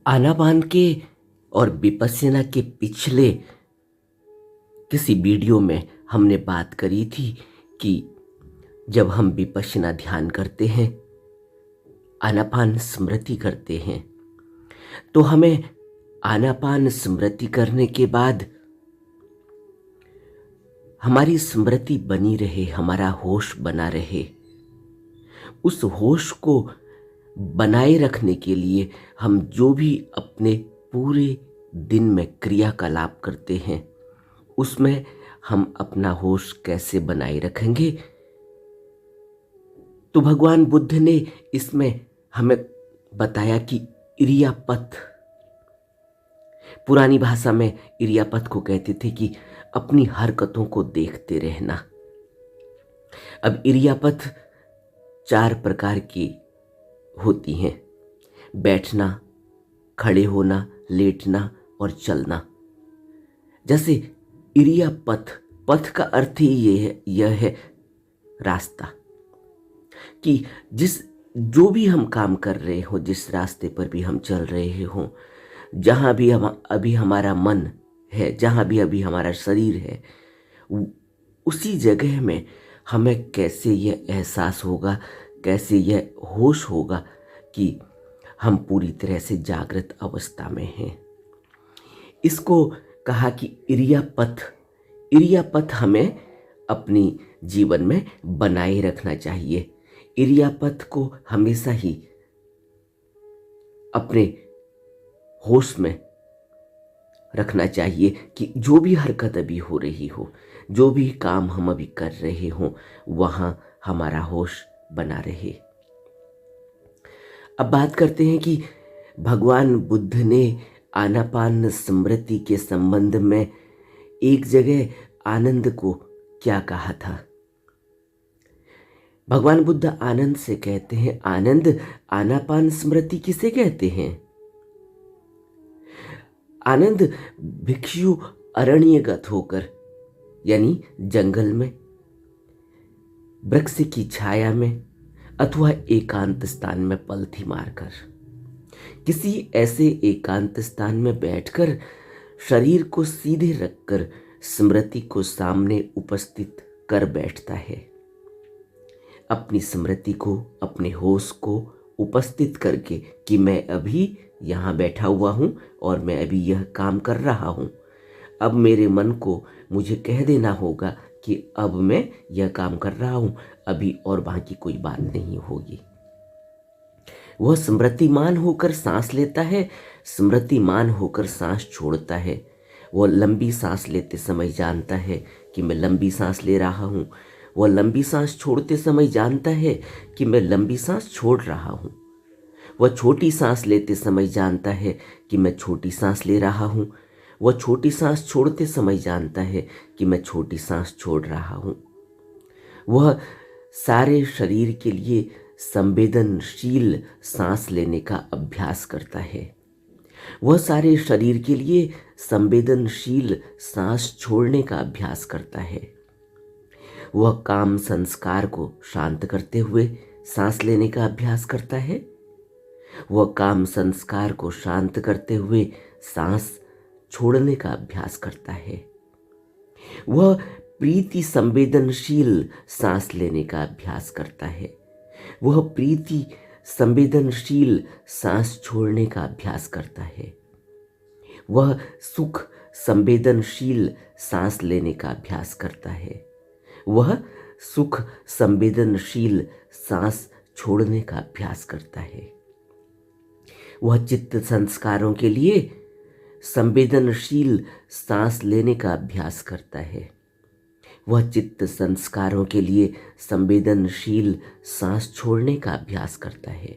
आनापान के और विपश्यना के पिछले किसी वीडियो में हमने बात करी थी कि जब हम विपश्यना ध्यान करते हैं, आनापान स्मृति करते हैं, तो हमें आनापान स्मृति करने के बाद हमारी स्मृति बनी रहे, हमारा होश बना रहे। उस होश को बनाए रखने के लिए हम जो भी अपने पूरे दिन में क्रियाकलाप करते हैं, उसमें हम अपना होश कैसे बनाए रखेंगे। तो भगवान बुद्ध ने इसमें हमें बताया कि इरियापथ, पुरानी भाषा में इरियापथ को कहते थे कि अपनी हरकतों को देखते रहना। अब इरियापथ 4 प्रकार की होती हैं: बैठना, खड़े होना, लेटना और चलना। जैसे इरियापथ, पथ का अर्थ ही यह है रास्ता, कि जो भी हम काम कर रहे हो, जिस रास्ते पर भी हम चल रहे हो, जहाँ भी अभी हमारा मन है, जहाँ भी अभी हमारा शरीर है, उसी जगह में हमें कैसे यह एहसास होगा, कैसे यह होश होगा कि हम पूरी तरह से जागृत अवस्था में हैं। इसको कहा कि इरियापथ हमें अपनी जीवन में बनाए रखना चाहिए। इरियापथ को हमेशा ही अपने होश में रखना चाहिए कि जो भी हरकत अभी हो रही हो, जो भी काम हम अभी कर रहे हों, वहाँ हमारा होश बना रहे। अब बात करते हैं कि भगवान बुद्ध ने आनापान स्मृति के संबंध में एक जगह आनंद को क्या कहा था। भगवान बुद्ध आनंद से कहते हैं, आनंद, आनापान स्मृति किसे कहते हैं? आनंद भिक्षु अरण्यगत होकर, यानी जंगल में, वृक्ष की छाया में अथवा एकांत स्थान में पलथी मारकर, किसी ऐसे एकांत स्थान में बैठकर शरीर को सीधे रखकर स्मृति को सामने उपस्थित कर बैठता है। अपनी स्मृति को, अपने होश को उपस्थित करके कि मैं अभी यहाँ बैठा हुआ हूँ और मैं अभी यह काम कर रहा हूँ। अब मेरे मन को मुझे कह देना होगा कि अब मैं यह काम कर रहा हूँ, अभी और बाकी कोई बात नहीं होगी। वह स्मृतिमान होकर सांस लेता है, स्मृतिमान होकर सांस छोड़ता है। वह लंबी सांस लेते समय जानता है कि मैं लंबी सांस ले रहा हूँ। वह लंबी सांस छोड़ते समय जानता है कि मैं लंबी सांस छोड़ रहा हूँ। वह छोटी सांस लेते समय जानता है कि मैं छोटी सांस ले रहा हूँ। वह छोटी सांस छोड़ते समय जानता है कि मैं छोटी सांस छोड़ रहा हूँ। वह सारे शरीर के लिए संवेदनशील सांस लेने का अभ्यास करता है। वह सारे शरीर के लिए संवेदनशील सांस छोड़ने का अभ्यास करता है। वह काम संस्कार को शांत करते हुए सांस लेने का अभ्यास करता है। वह काम संस्कार को शांत करते हुए सांस छोड़ने का अभ्यास करता है। वह प्रीति संवेदनशील सांस लेने का अभ्यास करता है। वह प्रीति संवेदनशील सांस छोड़ने का अभ्यास करता है। वह सुख संवेदनशील सांस लेने का अभ्यास करता है। वह सुख संवेदनशील सांस छोड़ने का अभ्यास करता है। वह चित्त संस्कारों के लिए संवेदनशील सांस लेने का अभ्यास करता है। वह चित्त संस्कारों के लिए संवेदनशील सांस छोड़ने का अभ्यास करता है।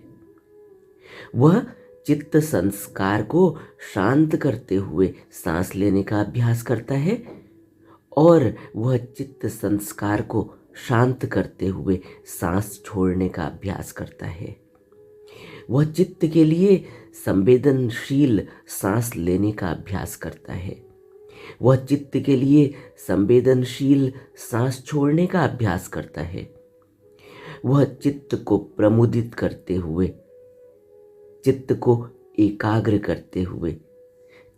वह चित्त संस्कार को शांत करते हुए सांस लेने का अभ्यास करता है और वह चित्त संस्कार को शांत करते हुए सांस छोड़ने का अभ्यास करता है। वह चित्त के लिए संवेदनशील सांस लेने का अभ्यास करता है। वह चित्त के लिए संवेदनशील सांस छोड़ने का अभ्यास करता है। वह चित्त को प्रमुदित करते हुए, चित्त को एकाग्र करते हुए,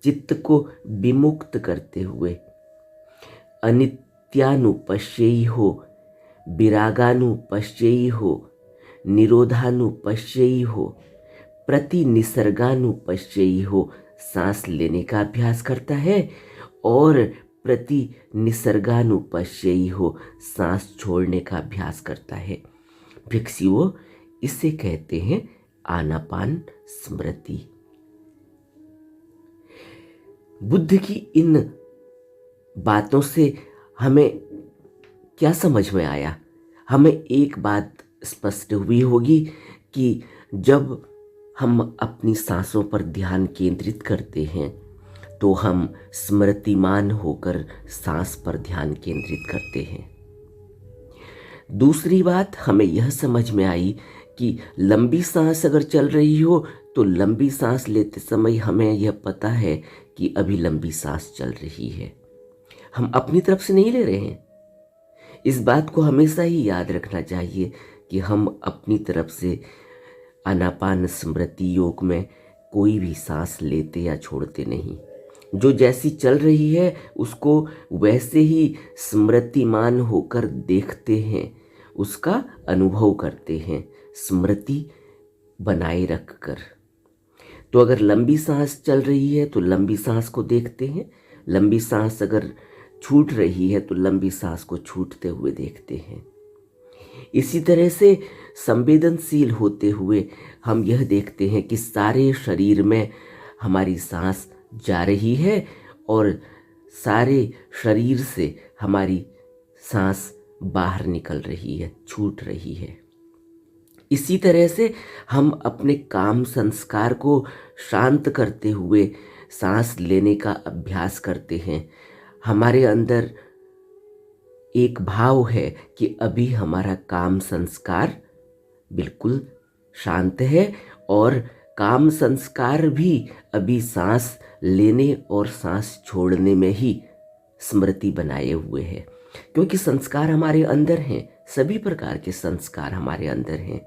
चित्त को विमुक्त करते हुए, अनित्यानुपश्येय हो, विरागानुपश्येय हो, निरोधानुपश्येय हो, प्रति निसर्गानुपश्येय हो सांस लेने का अभ्यास करता है और प्रति निसर्गानुपश्येय हो सांस छोड़ने का अभ्यास करता है। भिक्षुओं, इसे कहते हैं आनापान स्मृति। बुद्ध की इन बातों से हमें क्या समझ में आया? हमें एक बात स्पष्ट हुई होगी कि जब हम अपनी सांसों पर ध्यान केंद्रित करते हैं तो हम स्मृतिमान होकर सांस पर ध्यान केंद्रित करते हैं। दूसरी बात हमें यह समझ में आई कि लंबी सांस अगर चल रही हो तो लंबी सांस लेते समय हमें यह पता है कि अभी लंबी सांस चल रही है, हम अपनी तरफ से नहीं ले रहे हैं। इस बात को हमेशा ही याद रखना चाहिए कि हम अपनी तरफ से आनापान स्मृति योग में कोई भी सांस लेते या छोड़ते नहीं। जो जैसी चल रही है उसको वैसे ही स्मृतिमान होकर देखते हैं, उसका अनुभव करते हैं, स्मृति बनाए रखकर। तो अगर लंबी सांस चल रही है तो लंबी सांस को देखते हैं, लंबी सांस अगर छूट रही है तो लंबी सांस को छूटते हुए देखते हैं। इसी तरह से संवेदनशील होते हुए हम यह देखते हैं कि सारे शरीर में हमारी सांस जा रही है और सारे शरीर से हमारी सांस बाहर निकल रही है, छूट रही है। इसी तरह से हम अपने काम संस्कार को शांत करते हुए सांस लेने का अभ्यास करते हैं। हमारे अंदर एक भाव है कि अभी हमारा काम संस्कार बिल्कुल शांत है और काम संस्कार भी अभी सांस लेने और सांस छोड़ने में ही स्मृति बनाए हुए है, क्योंकि संस्कार हमारे अंदर हैं, सभी प्रकार के संस्कार हमारे अंदर हैं।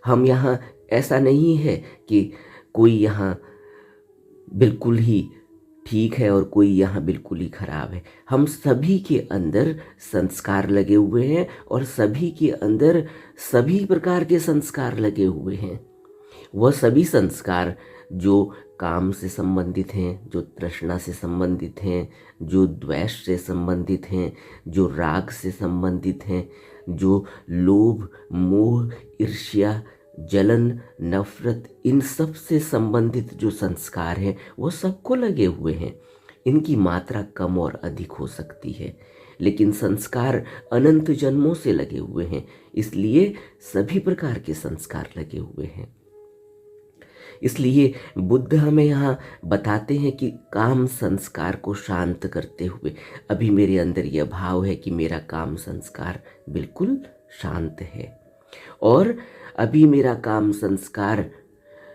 हम यहाँ ऐसा नहीं है कि कोई यहाँ बिल्कुल ही ठीक है और कोई यहाँ बिल्कुल ही खराब है। हम सभी के अंदर संस्कार लगे हुए हैं और सभी के अंदर सभी प्रकार के संस्कार लगे हुए हैं। वह सभी संस्कार जो काम से संबंधित हैं, जो तृष्णा से संबंधित हैं, जो द्वेष से संबंधित हैं, जो राग से संबंधित हैं, जो लोभ, मोह, ईर्ष्या, जलन, नफरत, इन सब से संबंधित जो संस्कार हैं वो सबको लगे हुए हैं। इनकी मात्रा कम और अधिक हो सकती है, लेकिन संस्कार अनंत जन्मों से लगे हुए हैं, इसलिए सभी प्रकार के संस्कार लगे हुए हैं। इसलिए बुद्ध हमें यहाँ बताते हैं कि काम संस्कार को शांत करते हुए, अभी मेरे अंदर यह भाव है कि मेरा काम संस्कार बिल्कुल शांत है और अभी मेरा काम संस्कार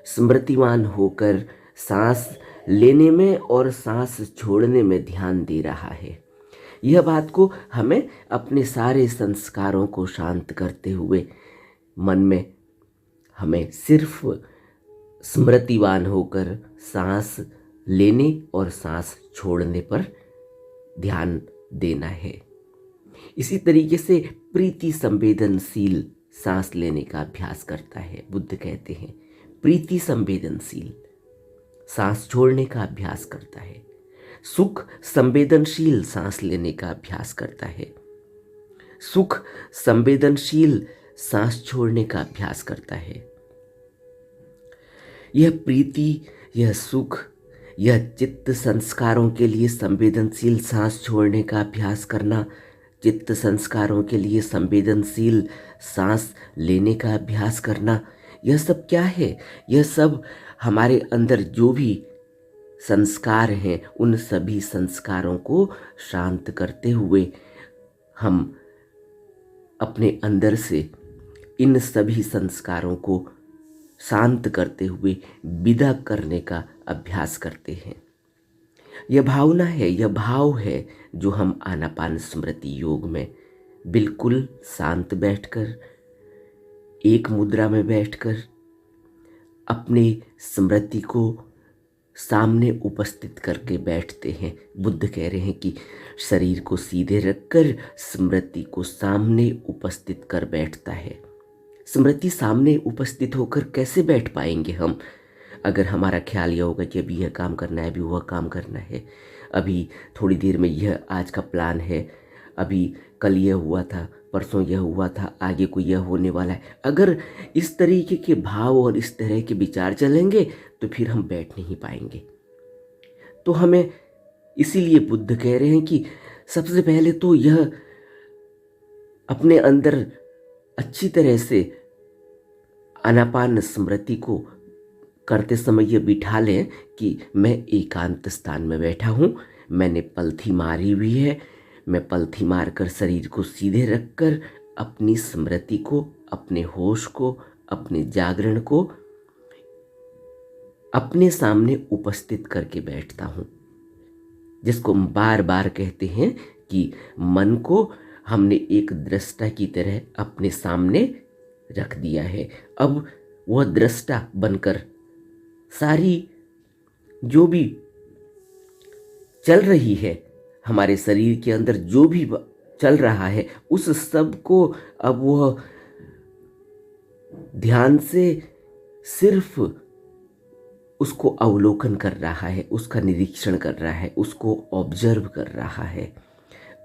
स्मृतिमान होकर सांस लेने में और सांस छोड़ने में ध्यान दे रहा है। यह बात को हमें अपने सारे संस्कारों को शांत करते हुए मन में हमें सिर्फ स्मृतिवान होकर सांस लेने और सांस छोड़ने पर ध्यान देना है। इसी तरीके से प्रीति संवेदनशील सांस लेने का अभ्यास करता है। बुद्ध कहते हैं प्रीति संवेदनशील सांस छोड़ने का अभ्यास करता है, सुख संवेदनशील सांस लेने का अभ्यास करता है, सुख संवेदनशील सांस छोड़ने का अभ्यास करता है। यह प्रीति, यह सुख, यह चित्त संस्कारों के लिए संवेदनशील सांस छोड़ने का अभ्यास करना, चित्त संस्कारों के लिए संवेदनशील सांस लेने का अभ्यास करना, यह सब क्या है? यह सब हमारे अंदर जो भी संस्कार हैं उन सभी संस्कारों को शांत करते हुए हम अपने अंदर से इन सभी संस्कारों को शांत करते हुए विदा करने का अभ्यास करते हैं। यह भावना है, यह भाव है जो हम आनापान स्मृति योग में बिल्कुल शांत बैठकर, एक मुद्रा में बैठकर, अपने स्मृति को सामने उपस्थित करके बैठते हैं। बुद्ध कह रहे हैं कि शरीर को सीधे रखकर स्मृति को सामने उपस्थित कर बैठता है। स्मृति सामने उपस्थित होकर कैसे बैठ पाएंगे हम, अगर हमारा ख्याल यह होगा कि अभी यह काम करना है, अभी वह काम करना है, अभी थोड़ी देर में यह आज का प्लान है, अभी कल यह हुआ था, परसों यह हुआ था, आगे को यह होने वाला है। अगर इस तरीके के भाव और इस तरह के विचार चलेंगे तो फिर हम बैठ नहीं पाएंगे। तो हमें इसीलिए बुद्ध कह रहे हैं कि सबसे पहले तो यह अपने अंदर अच्छी तरह से आनापान स्मृति को करते समय यह बिठा लें कि मैं एकांत स्थान में बैठा हूँ, मैंने पलथी मारी हुई है, मैं पलथी मारकर शरीर को सीधे रखकर अपनी स्मृति को, अपने होश को, अपने जागरण को अपने सामने उपस्थित करके बैठता हूँ, जिसको हम बार बार कहते हैं कि मन को हमने एक दृष्टा की तरह अपने सामने रख दिया है। अब वह दृष्टा बनकर सारी जो भी चल रही है हमारे शरीर के अंदर, जो भी चल रहा है, उस सब को अब वह ध्यान से सिर्फ उसको अवलोकन कर रहा है, उसका निरीक्षण कर रहा है, उसको ऑब्जर्व कर रहा है।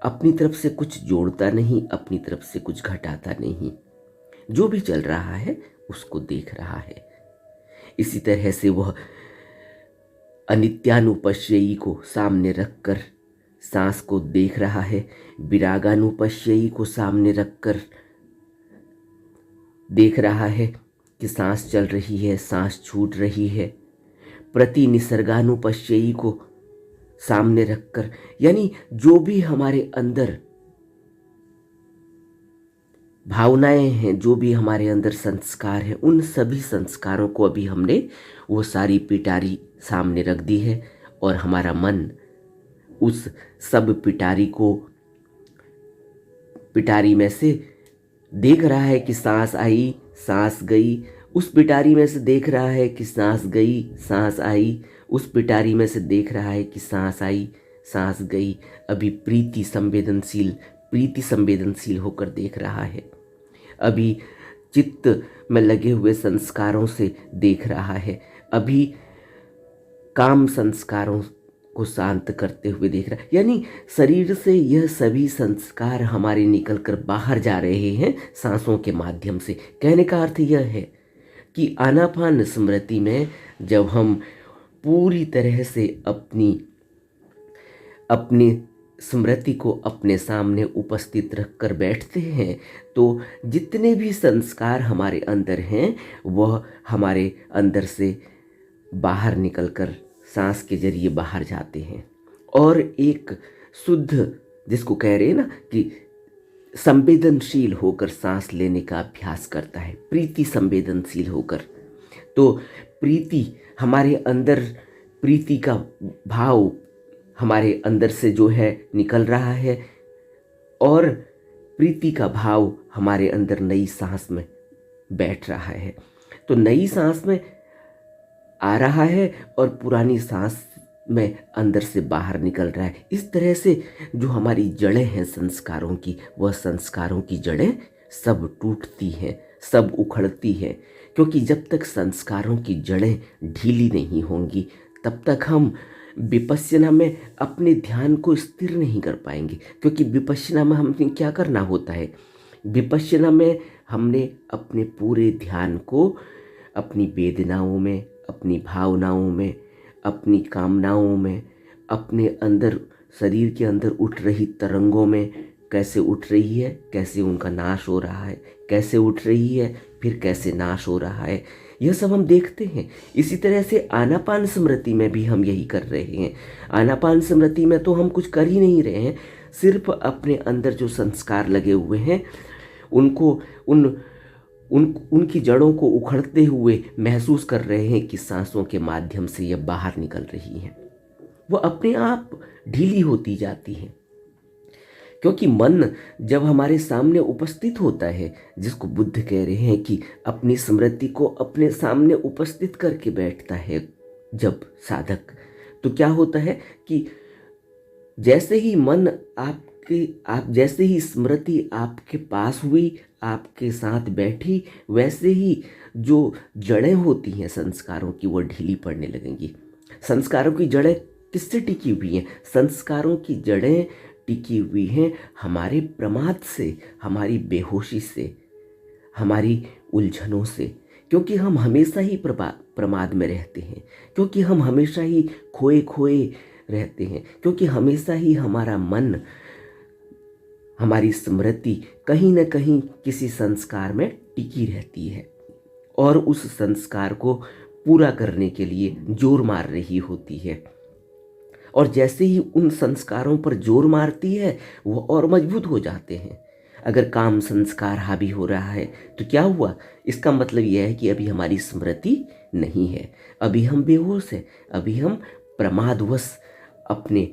अपनी तरफ से कुछ जोड़ता नहीं, अपनी तरफ से कुछ घटाता नहीं, जो भी चल रहा है उसको देख रहा है। इसी तरह से वह अनित्यानुपश्ययी को सामने रखकर सांस को देख रहा है, विरागानुपश्ययी को सामने रखकर देख रहा है कि सांस चल रही है, सांस छूट रही है, प्रति निसर्गानुपश्ययी को सामने रखकर, यानी जो भी हमारे अंदर भावनाएं हैं, जो भी हमारे अंदर संस्कार हैं, उन सभी संस्कारों को अभी हमने वो सारी पिटारी सामने रख दी है और हमारा मन उस सब पिटारी में से देख रहा है कि सांस आई, सांस गई, उस पिटारी में से देख रहा है कि सांस गई, सांस आई, उस पिटारी में से देख रहा है कि सांस आई, सांस गई। अभी प्रीति संवेदनशील होकर देख रहा है, अभी चित्त में लगे हुए संस्कारों से देख रहा है, अभी काम संस्कारों को शांत करते हुए देख रहा है। यानी शरीर से यह सभी संस्कार हमारे निकलकर बाहर जा रहे हैं सांसों के माध्यम से। कहने का अर्थ यह है कि आनापान स्मृति में जब हम पूरी तरह से अपनी स्मृति को अपने सामने उपस्थित रखकर बैठते हैं तो जितने भी संस्कार हमारे अंदर हैं वह हमारे अंदर से बाहर निकलकर सांस के जरिए बाहर जाते हैं और एक शुद्ध, जिसको कह रहे हैं ना कि संवेदनशील होकर सांस लेने का अभ्यास करता है, प्रीति संवेदनशील होकर। तो प्रीति हमारे अंदर, प्रीति का भाव हमारे अंदर से जो है निकल रहा है और प्रीति का भाव हमारे अंदर नई सांस में बैठ रहा है। तो नई सांस में आ रहा है और पुरानी सांस में अंदर से बाहर निकल रहा है। इस तरह से जो हमारी जड़ें हैं संस्कारों की, वह संस्कारों की जड़ें सब टूटती हैं, सब उखड़ती हैं, क्योंकि जब तक संस्कारों की जड़ें ढीली नहीं होंगी तब तक हम विपश्यना में अपने ध्यान को स्थिर नहीं कर पाएंगे। क्योंकि विपश्यना में हमें क्या करना होता है, विपश्यना में हमने अपने पूरे ध्यान को अपनी वेदनाओं में, अपनी भावनाओं में, अपनी कामनाओं में, अपने अंदर शरीर के अंदर उठ रही तरंगों में, कैसे उठ रही है, कैसे उनका नाश हो रहा है, कैसे उठ रही है फिर कैसे नाश हो रहा है, यह सब हम देखते हैं। इसी तरह से आनापान स्मृति में भी हम यही कर रहे हैं। आनापान स्मृति में तो हम कुछ कर ही नहीं रहे हैं, सिर्फ अपने अंदर जो संस्कार लगे हुए हैं उनको उनकी जड़ों को उखड़ते हुए महसूस कर रहे हैं कि सांसों के माध्यम से यह बाहर निकल रही हैं। वह अपने आप ढीली होती जाती हैं। क्योंकि मन जब हमारे सामने उपस्थित होता है, जिसको बुद्ध कह रहे हैं कि अपनी स्मृति को अपने सामने उपस्थित करके बैठता है जब साधक, तो क्या होता है कि जैसे ही मन आप जैसे ही स्मृति आपके पास हुई, आपके साथ बैठी, वैसे ही जो जड़ें होती हैं संस्कारों की वो ढीली पड़ने लगेंगी। संस्कारों की जड़ें किससे टिकी हुई हैं? संस्कारों की जड़ें टिकी हुई हैं हमारे प्रमाद से, हमारी बेहोशी से, हमारी उलझनों से, क्योंकि हम हमेशा ही प्रमाद में रहते हैं, क्योंकि हम हमेशा ही खोए खोए रहते हैं, क्योंकि हमेशा ही हमारा मन, हमारी स्मृति कहीं न कहीं किसी संस्कार में टिकी रहती है और उस संस्कार को पूरा करने के लिए जोर मार रही होती है। और जैसे ही उन संस्कारों पर जोर मारती है वो और मजबूत हो जाते हैं। अगर काम संस्कार हावी हो रहा है तो क्या हुआ? इसका मतलब यह है कि अभी हमारी स्मृति नहीं है, अभी हम बेहोश हैं, अभी हम प्रमादवश अपने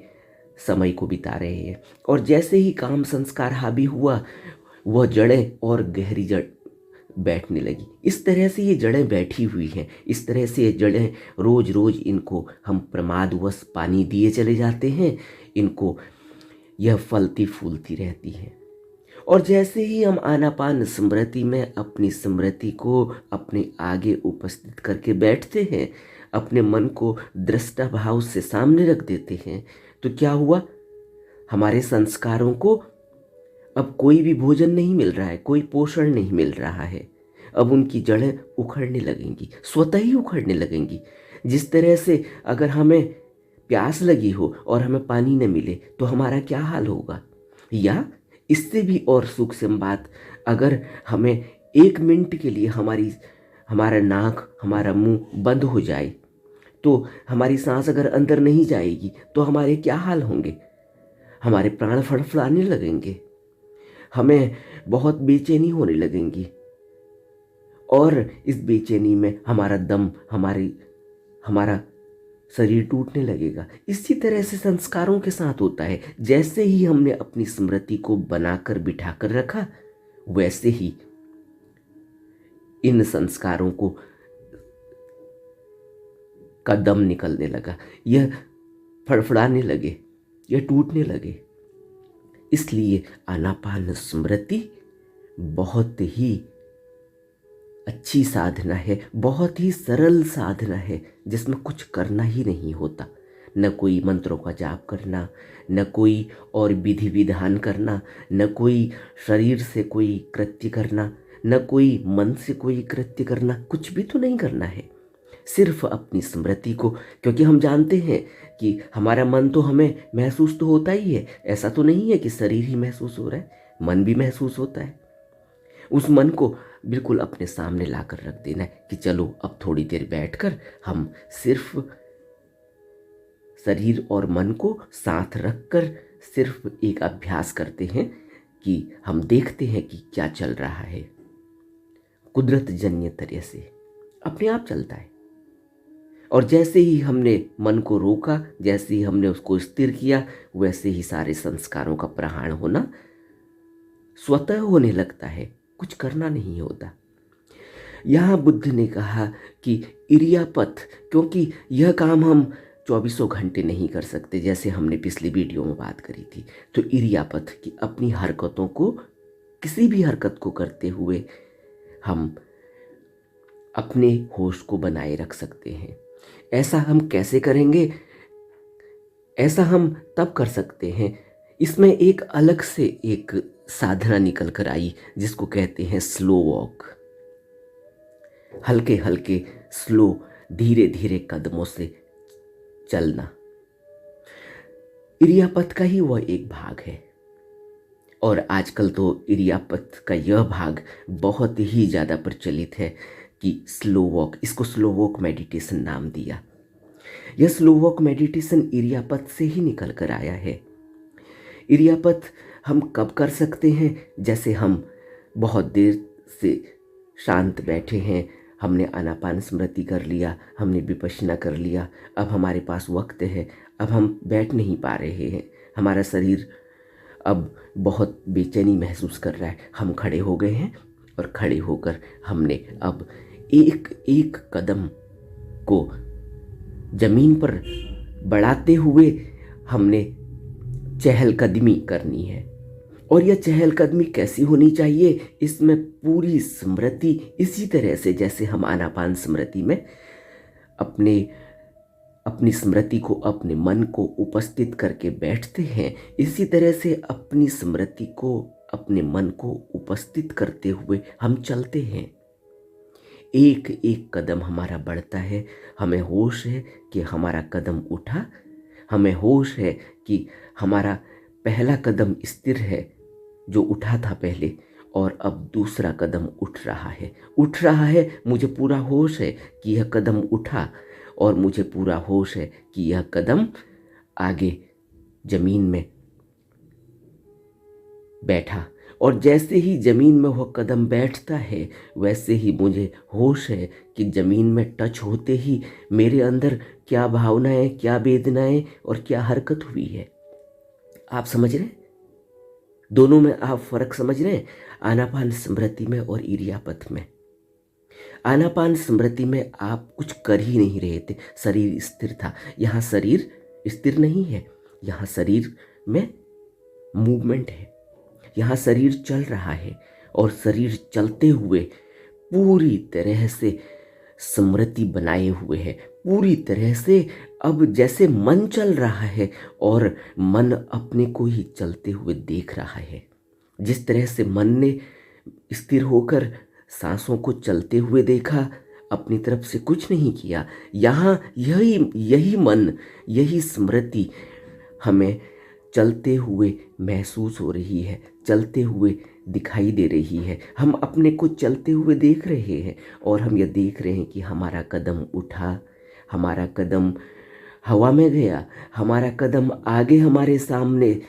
समय को बिता रहे हैं। और जैसे ही काम संस्कार हावी हुआ, वह जड़ें और गहरी जड़ बैठने लगी। इस तरह से ये जड़ें बैठी हुई हैं, इस तरह से ये जड़ें रोज रोज इनको हम प्रमादवश पानी दिए चले जाते हैं, इनको यह फलती फूलती रहती हैं। और जैसे ही हम आनापान स्मृति में अपनी स्मृति को अपने आगे उपस्थित करके बैठते हैं, अपने मन को दृष्टा भाव से सामने रख देते हैं, तो क्या हुआ? हमारे संस्कारों को अब कोई भी भोजन नहीं मिल रहा है, कोई पोषण नहीं मिल रहा है। अब उनकी जड़ें उखड़ने लगेंगी, स्वतः ही उखड़ने लगेंगी। जिस तरह से अगर हमें प्यास लगी हो और हमें पानी न मिले तो हमारा क्या हाल होगा? या इससे भी और सूक्ष्म बात, अगर हमें 1 मिनट के लिए हमारा नाक, हमारा मुंह बंद हो जाए, तो हमारी सांस अगर अंदर नहीं जाएगी तो हमारे क्या हाल होंगे? हमारे प्राण फड़फड़ाने लगेंगे, हमें बहुत बेचैनी होने लगेंगी, और इस बेचैनी में हमारा दम, हमारा शरीर टूटने लगेगा। इसी तरह से संस्कारों के साथ होता है। जैसे ही हमने अपनी स्मृति को बनाकर बिठाकर रखा, वैसे ही इन संस्कारों का दम निकलने लगा, यह फड़फड़ाने लगे, यह टूटने लगे। इसलिए आनापान स्मृति बहुत ही अच्छी साधना है, बहुत ही सरल साधना है, जिसमें कुछ करना ही नहीं होता। न कोई मंत्रों का जाप करना, न कोई और विधि विधान करना, न कोई शरीर से कोई कृत्य करना, न कोई मन से कोई कृत्य करना, कुछ भी तो नहीं करना है। सिर्फ अपनी स्मृति को, क्योंकि हम जानते हैं कि हमारा मन तो हमें महसूस तो होता ही है। ऐसा तो नहीं है कि शरीर ही महसूस हो रहा है, मन भी महसूस होता है। उस मन को बिल्कुल अपने सामने लाकर रख देना है कि चलो अब थोड़ी देर बैठकर हम सिर्फ शरीर और मन को साथ रखकर सिर्फ एक अभ्यास करते हैं कि हम देखते हैं कि क्या चल रहा है। कुदरत जन्य तरह से अपने आप चलता है। और जैसे ही हमने मन को रोका, जैसे ही हमने उसको स्थिर किया, वैसे ही सारे संस्कारों का प्रहार होना स्वतः होने लगता है, कुछ करना नहीं होता। यहाँ बुद्ध ने कहा कि इरियापथ, क्योंकि यह काम हम 24 घंटे नहीं कर सकते, जैसे हमने पिछली वीडियो में बात करी थी। तो इरियापथ की अपनी हरकतों को, किसी भी हरकत को करते हुए हम अपने होश को बनाए रख सकते हैं। ऐसा हम कैसे करेंगे? ऐसा हम तब कर सकते हैं, इसमें एक अलग से एक साधना निकल कर आई, जिसको कहते हैं स्लो वॉक। हल्के हल्के स्लो, धीरे धीरे कदमों से चलना इरियापथ का ही वह एक भाग है। और आजकल तो इरियापथ का यह भाग बहुत ही ज़्यादा प्रचलित है कि स्लो वॉक, इसको स्लो वॉक मेडिटेशन नाम दिया। यह स्लो वॉक मेडिटेशन इरियापथ से ही निकल कर आया है। इरियापथ हम कब कर सकते हैं? जैसे हम बहुत देर से शांत बैठे हैं, हमने आनापान स्मृति कर लिया, हमने विपश्यना कर लिया, अब हमारे पास वक्त है, अब हम बैठ नहीं पा रहे हैं, हमारा शरीर अब बहुत बेचैनी महसूस कर रहा है। हम खड़े हो गए हैं और खड़े होकर हमने अब एक एक कदम को जमीन पर बढ़ाते हुए हमने चहलकदमी करनी है। और यह चहलकदमी कैसी होनी चाहिए, इसमें पूरी स्मृति इसी तरह से जैसे हम आनापान स्मृति में अपनी स्मृति को, अपने मन को उपस्थित करके बैठते हैं, इसी तरह से अपनी स्मृति को, अपने मन को उपस्थित करते हुए हम चलते हैं। एक एक कदम हमारा बढ़ता है। हमें होश है कि हमारा कदम उठा, हमें होश है कि हमारा पहला कदम स्थिर है जो उठा था पहले, और अब दूसरा कदम उठ रहा है। मुझे पूरा होश है कि यह कदम उठा, और मुझे पूरा होश है कि यह कदम आगे जमीन में बैठा। और जैसे ही जमीन में वह कदम बैठता है, वैसे ही मुझे होश है कि जमीन में टच होते ही मेरे अंदर क्या भावनाएं, क्या वेदनाएं और क्या हरकत हुई है। आप समझ रहे हैं? दोनों में आप फर्क समझ रहे हैं? आनापान स्मृति में और इरियापथ में। आनापान स्मृति में आप कुछ कर ही नहीं रहे थे, शरीर स्थिर था। यहाँ शरीर स्थिर नहीं है, यहाँ शरीर में मूवमेंट है, यहाँ शरीर चल रहा है। और शरीर चलते हुए पूरी तरह से स्मृति बनाए हुए है, पूरी तरह से। अब जैसे मन चल रहा है और मन अपने को ही चलते हुए देख रहा है। जिस तरह से मन ने स्थिर होकर सांसों को चलते हुए देखा, अपनी तरफ से कुछ नहीं किया, यहाँ यही मन, यही स्मृति हमें चलते हुए महसूस हो रही है, चलते हुए दिखाई दे रही है। हम अपने को चलते हुए देख रहे हैं, और हम यह देख रहे हैं कि हमारा कदम उठा, हमारा कदम हवा में गया, हमारा कदम आगे हमारे सामने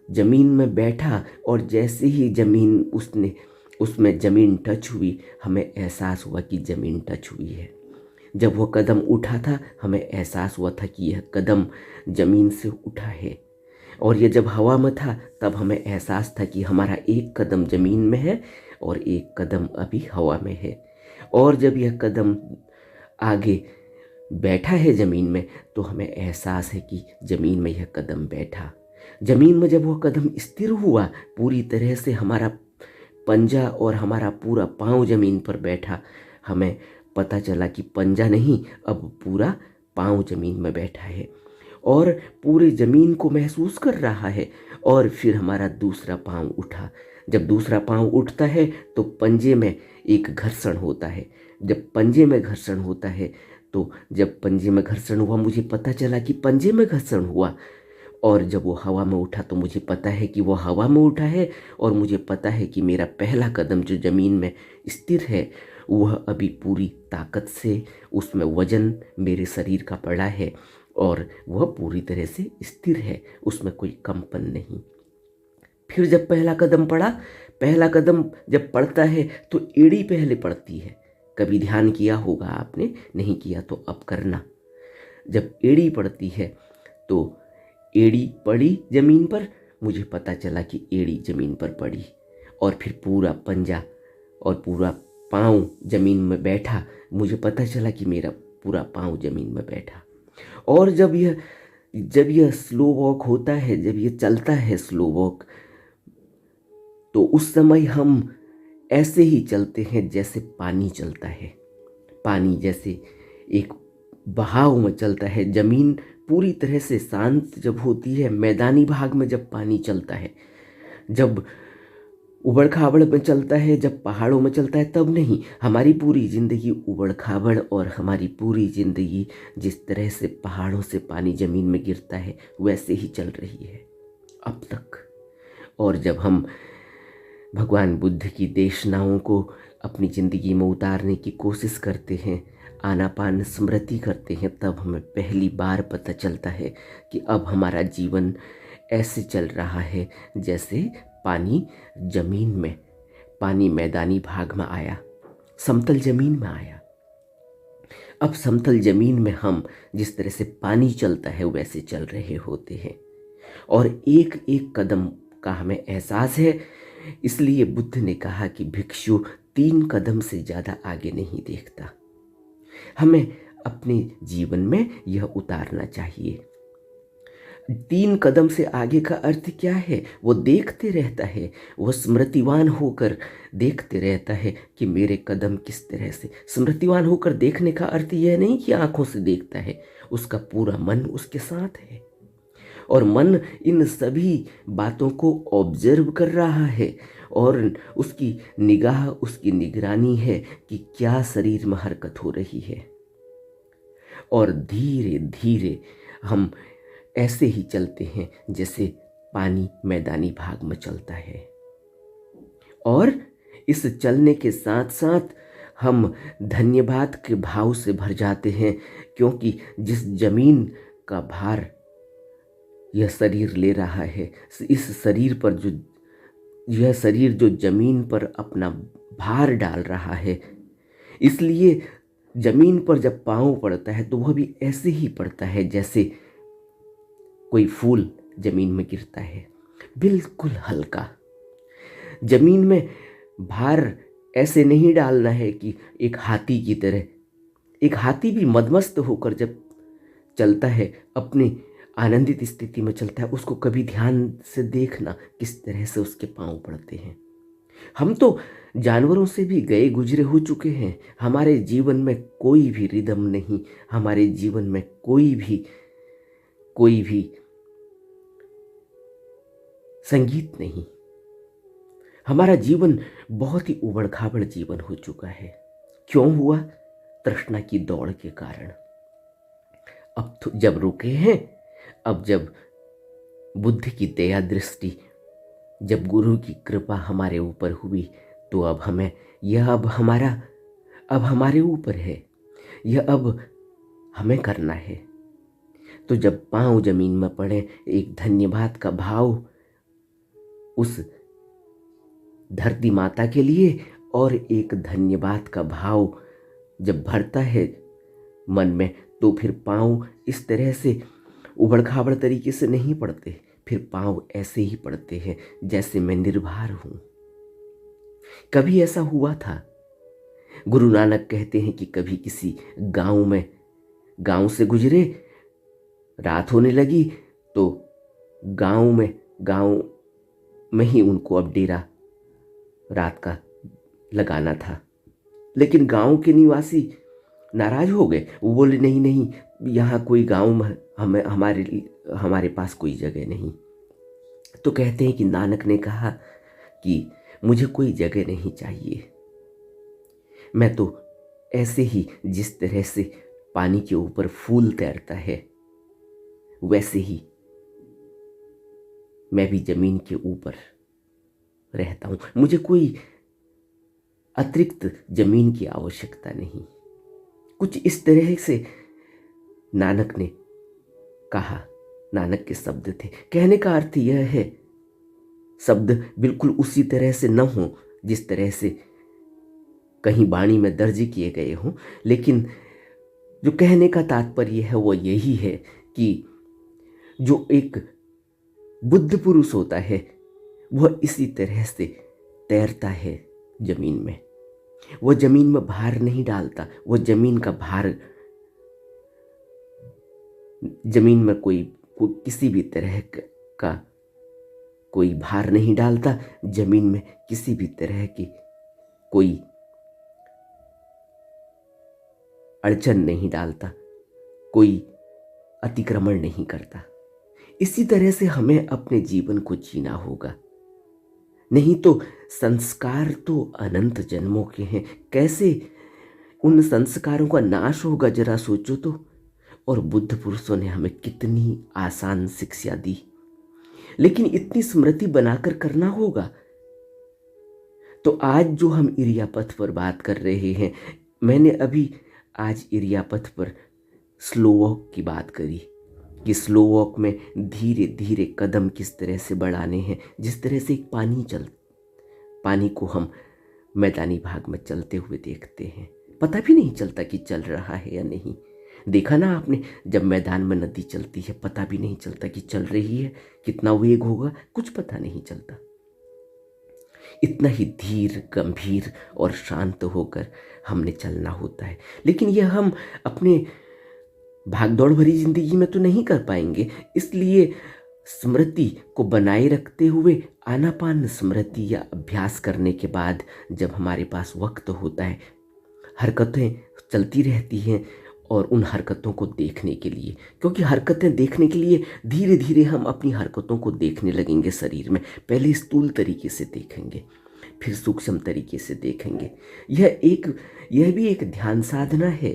जमीन में बैठा। और जैसे ही उसमें ज़मीन टच हुई, हमें एहसास हुआ कि ज़मीन टच हुई है। जब वह कदम उठा था, हमें एहसास हुआ था कि यह कदम ज़मीन से उठा है। और यह जब हवा में था, तब हमें एहसास था कि हमारा एक कदम ज़मीन में है और एक कदम अभी हवा में है। और जब यह कदम आगे बैठा है ज़मीन में, तो हमें एहसास है कि ज़मीन में यह कदम बैठा। ज़मीन में जब वह कदम स्थिर हुआ, पूरी तरह से हमारा पंजा और हमारा पूरा पाँव ज़मीन पर बैठा, हमें पता चला कि पंजा नहीं, अब पूरा पाँव ज़मीन में बैठा है और पूरी ज़मीन को महसूस कर रहा है। और फिर हमारा दूसरा पाँव उठा। जब दूसरा पाँव उठता है तो पंजे में एक घर्षण होता है। जब पंजे में घर्षण होता है, तो जब पंजे में घर्षण हुआ, मुझे पता चला कि पंजे में घर्षण हुआ। और जब वो हवा में उठा, तो मुझे पता है कि वो हवा में उठा है। और मुझे पता है कि मेरा पहला कदम जो ज़मीन में स्थिर है, वह अभी पूरी ताकत से, उसमें वजन मेरे शरीर का पड़ा है और वह पूरी तरह से स्थिर है, उसमें कोई कंपन नहीं। फिर जब पहला कदम पड़ा, पहला कदम जब पड़ता है तो एड़ी पहले पड़ती है। कभी ध्यान किया होगा आपने, नहीं किया तो अब करना। जब एड़ी पड़ती है तो एड़ी पड़ी ज़मीन पर, मुझे पता चला कि एड़ी ज़मीन पर पड़ी। और फिर पूरा पंजा और पूरा पाँव ज़मीन में बैठा, मुझे पता चला कि मेरा पूरा पाँव ज़मीन में बैठा। और जब यह स्लो वॉक होता है, जब यह चलता है स्लो वॉक, तो उस समय हम ऐसे ही चलते हैं जैसे पानी चलता है। पानी जैसे एक बहाव में चलता है। ज़मीन पूरी तरह से शांत जब होती है, मैदानी भाग में जब पानी चलता है, जब उबड़ खाबड़ में चलता है, जब पहाड़ों में चलता है, तब नहीं। हमारी पूरी ज़िंदगी उबड़ खाबड़, और हमारी पूरी ज़िंदगी जिस तरह से पहाड़ों से पानी ज़मीन में गिरता है, वैसे ही चल रही है अब तक। और जब हम भगवान बुद्ध की देशनाओं को अपनी ज़िंदगी में उतारने की कोशिश करते हैं, आनापान स्मृति करते हैं, तब हमें पहली बार पता चलता है कि अब हमारा जीवन ऐसे चल रहा है जैसे पानी ज़मीन में, पानी मैदानी भाग में आया, समतल ज़मीन में आया। अब समतल ज़मीन में हम जिस तरह से पानी चलता है, वैसे चल रहे होते हैं। और एक एक कदम का हमें एहसास है। इसलिए बुद्ध ने कहा कि भिक्षु 3 कदम से ज़्यादा आगे नहीं देखता। हमें अपने जीवन में यह उतारना चाहिए। 3 कदम से आगे का अर्थ क्या है? वो देखते रहता है, वो स्मृतिवान होकर देखते रहता है कि मेरे कदम किस तरह से। स्मृतिवान होकर देखने का अर्थ यह नहीं कि आंखों से देखता है, उसका पूरा मन उसके साथ है और मन इन सभी बातों को ऑब्जर्व कर रहा है और उसकी निगाह, उसकी निगरानी है कि क्या शरीर में हरकत हो रही है। और धीरे धीरे हम ऐसे ही चलते हैं जैसे पानी मैदानी भाग में चलता है, और इस चलने के साथ साथ हम धन्यवाद के भाव से भर जाते हैं, क्योंकि जिस जमीन का भार यह शरीर ले रहा है, इस शरीर पर जो यह शरीर जो जमीन पर अपना भार डाल रहा है, इसलिए जमीन पर जब पाँव पड़ता है तो वह भी ऐसे ही पड़ता है जैसे कोई फूल जमीन में गिरता है, बिल्कुल हल्का। जमीन में भार ऐसे नहीं डालना है कि एक हाथी की तरह। एक हाथी भी मदमस्त होकर जब चलता है, अपने आनंदित स्थिति में चलता है, उसको कभी ध्यान से देखना किस तरह से उसके पांव पड़ते हैं। हम तो जानवरों से भी गए गुजरे हो चुके हैं। हमारे जीवन में कोई भी रिदम नहीं, हमारे जीवन में कोई भी संगीत नहीं। हमारा जीवन बहुत ही उबड़ खाबड़ जीवन हो चुका है। क्यों हुआ? तृष्णा की दौड़ के कारण। अब तो जब रुके हैं, अब जब बुद्ध की दया दृष्टि, जब गुरु की कृपा हमारे ऊपर हुई, तो अब हमें यह अब हमारे ऊपर है, यह अब हमें करना है। तो जब पांव जमीन में पड़े, एक धन्यवाद का भाव उस धरती माता के लिए और एक धन्यवाद का भाव जब भरता है मन में, तो फिर पांव इस तरह से उबड़ खाबड़ तरीके से नहीं पड़ते, फिर पांव ऐसे ही पड़ते हैं जैसे मैं निर्भर हूं। कभी ऐसा हुआ था, गुरु नानक कहते हैं कि कभी किसी गांव से गुजरे, रात होने लगी, तो गांव में ही उनको अब डेरा रात का लगाना था। लेकिन गांव के निवासी नाराज हो गए। वो बोले नहीं, यहाँ कोई गांव में हमारे पास कोई जगह नहीं। तो कहते हैं कि नानक ने कहा कि मुझे कोई जगह नहीं चाहिए, मैं तो ऐसे ही जिस तरह से पानी के ऊपर फूल तैरता है, वैसे ही मैं भी जमीन के ऊपर रहता हूं। मुझे कोई अतिरिक्त जमीन की आवश्यकता नहीं। कुछ इस तरह से नानक ने कहा। नानक के शब्द थे। कहने का अर्थ यह है, शब्द बिल्कुल उसी तरह से न हो जिस तरह से कहीं वाणी में दर्ज किए गए हों, लेकिन जो कहने का तात्पर्य है वो यही है कि जो एक बुद्ध पुरुष होता है वह इसी तरह से तैरता है जमीन में। वह जमीन में भार नहीं डालता, वह जमीन का भार, जमीन में कोई किसी भी तरह का कोई भार नहीं डालता, जमीन में किसी भी तरह की कोई अड़चन नहीं डालता, कोई अतिक्रमण नहीं करता। इसी तरह से हमें अपने जीवन को जीना होगा, नहीं तो संस्कार तो अनंत जन्मों के हैं, कैसे उन संस्कारों का नाश होगा जरा सोचो तो। और बुद्ध पुरुषों ने हमें कितनी आसान शिक्षा दी, लेकिन इतनी स्मृति बनाकर करना होगा। तो आज जो हम इरियापथ पर बात कर रहे हैं, मैंने अभी आज इरियापथ पर स्लो वॉक की बात करी कि स्लो वॉक में धीरे धीरे कदम किस तरह से बढ़ाने हैं। जिस तरह से एक पानी को हम मैदानी भाग में चलते हुए देखते हैं, पता भी नहीं चलता कि चल रहा है या नहीं। देखा ना आपने, जब मैदान में नदी चलती है पता भी नहीं चलता कि चल रही है, कितना वेग होगा कुछ पता नहीं चलता। इतना ही धीर, गंभीर और शांत होकर हमने चलना होता है। लेकिन यह हम अपने भागदौड़ भरी जिंदगी में तो नहीं कर पाएंगे। इसलिए स्मृति को बनाए रखते हुए आनापान स्मृति या अभ्यास करने के बाद जब हमारे पास वक्त होता है, हरकतें चलती रहती हैं और उन हरकतों को देखने के लिए, क्योंकि हरकतें देखने के लिए धीरे धीरे हम अपनी हरकतों को देखने लगेंगे शरीर में। पहले स्थूल तरीके से देखेंगे, फिर सूक्ष्म तरीके से देखेंगे। यह भी एक ध्यान साधना है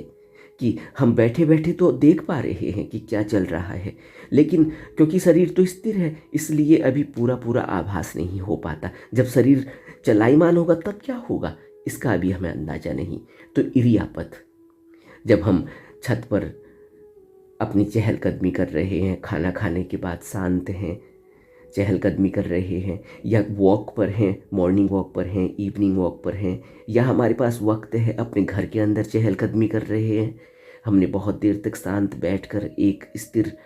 कि हम बैठे बैठे तो देख पा रहे हैं कि क्या चल रहा है, लेकिन क्योंकि शरीर तो स्थिर है इसलिए अभी पूरा पूरा आभास नहीं हो पाता। जब शरीर चलायमान होगा तब क्या होगा इसका अभी हमें अंदाजा नहीं। तो इरियापथ, जब हम छत पर अपनी चहलकदमी कर रहे हैं, खाना खाने के बाद शांत हैं, चहलकदमी कर रहे हैं, या वॉक पर हैं, मॉर्निंग वॉक पर हैं, इवनिंग वॉक पर हैं, या हमारे पास वक्त है अपने घर के अंदर चहलकदमी कर रहे हैं, हमने बहुत देर तक शांत बैठकर एक स्थिर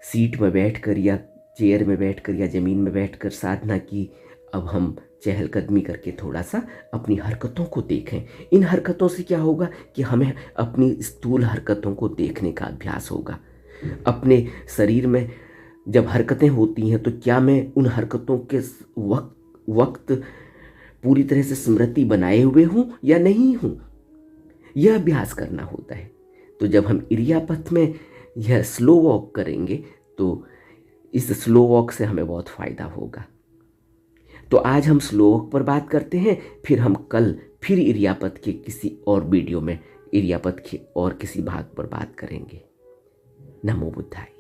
सीट में बैठकर या चेयर में बैठकर या ज़मीन में बैठकर साधना की, अब हम चहलकदमी करके थोड़ा सा अपनी हरकतों को देखें। इन हरकतों से क्या होगा कि हमें अपनी स्थूल हरकतों को देखने का अभ्यास होगा। अपने शरीर में जब हरकतें होती हैं तो क्या मैं उन हरकतों के वक्त पूरी तरह से स्मृति बनाए हुए हूँ या नहीं हूँ, यह अभ्यास करना होता है। तो जब हम इरियापथ में यह स्लो वॉक करेंगे तो इस स्लो वॉक से हमें बहुत फ़ायदा होगा। तो आज हम स्लो वॉक पर बात करते हैं, फिर हम कल फिर इरियापथ के किसी और वीडियो में इरियापथ के और किसी भाग पर बात करेंगे। नमो बुद्धाय।